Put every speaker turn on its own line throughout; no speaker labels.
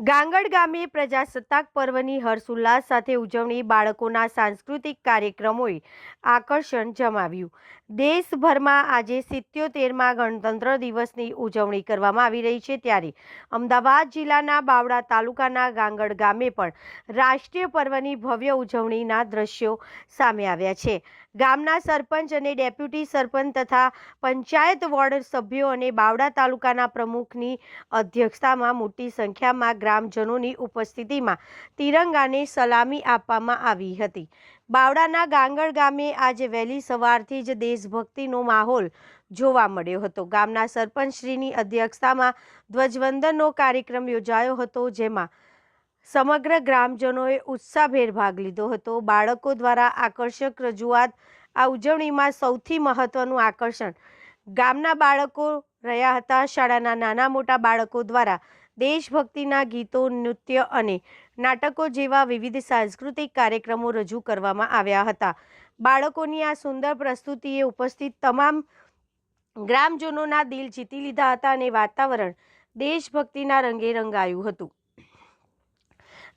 ગાંગડ ગામે પ્રજાસત્તાક પર્વની હર્ષોલ્લાસ સાથે ઉજવણી બાળકોના સાંસ્કૃતિક કાર્યક્રમોએ આકર્ષણ જમાવ્યું। દેશભરમાં આજે 77મા ગણતંત્ર દિવસની ઉજવણી કરવામાં આવી રહી છે, ત્યારે અમદાવાદ જિલ્લાના બાવળા તાલુકાના ગાંગડ ગામે પણ રાષ્ટ્રીય પર્વની ભવ્ય ઉજવણીના દ્રશ્યો સામે આવ્યા છે। ગામના સરપંચ અને ડેપ્યુટી સરપંચ તથા પંચાયત વોર્ડ સભ્યો અને બાવળા તાલુકાના પ્રમુખની અધ્યક્ષતામાં મોટી સંખ્યામાં ગ્રામજનોની ઉપસ્થિતિમાં તિરંગાને સલામી આપવામાં આવી હતી। બાવળાના ગાંગડ ગામે આજે વહેલી સવારથી જ દેશભક્તિનો માહોલ જોવા મળ્યો હતો। ગામના સરપંચશ્રીની અધ્યક્ષતામાં ધ્વજવંદનનો કાર્યક્રમ યોજાયો હતો, જેમાં સમગ્ર ગ્રામજનોએ ઉત્સાહભેર ભાગ લીધો હતો। બાળકો દ્વારા આકર્ષક રજૂઆત આ ઉજવણીમાં સૌથી મહત્વનું આકર્ષણ ગામના બાળકો રહ્યા હતા। શાળાના નાના મોટા બાળકો દ્વારા દેશભક્તિના ગીતો, નૃત્ય અને નાટકો જેવા વિવિધ સાંસ્કૃતિક કાર્યક્રમો રજૂ કરવામાં આવ્યા હતા। બાળકોની આ સુંદર પ્રસ્તુતિએ ઉપસ્થિત તમામ ગ્રામજનોના દિલ જીતી લીધા હતા અને વાતાવરણ દેશભક્તિના રંગે રંગાયું હતું।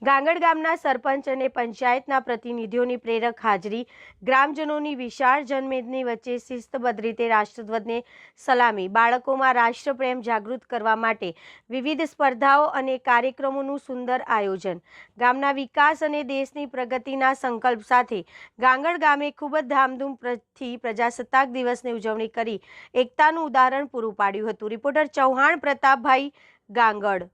ગાંગડ ગામના સરપંચ અને પંચાયતના પ્રતિનિધિઓની પ્રેરક હાજરી, ગ્રામજનોની વિશાળ જનમેદની વચ્ચે શિસ્તબદ્ધ રીતે રાષ્ટ્રધ્વજને સલામી, બાળકોમાં રાષ્ટ્રપ્રેમ જાગૃત કરવા માટે વિવિધ સ્પર્ધાઓ અને કાર્યક્રમોનું સુંદર આયોજન, ગામના વિકાસ અને દેશની પ્રગતિના સંકલ્પ સાથે ગાંગડ ગામે ખૂબ જ ધામધૂમથી પ્રજાસત્તાક દિવસની ઉજવણી કરી એકતાનું ઉદાહરણ પૂરું પાડ્યું હતું। રિપોર્ટર ચૌહાણ પ્રતાપભાઈ, ગાંગડ।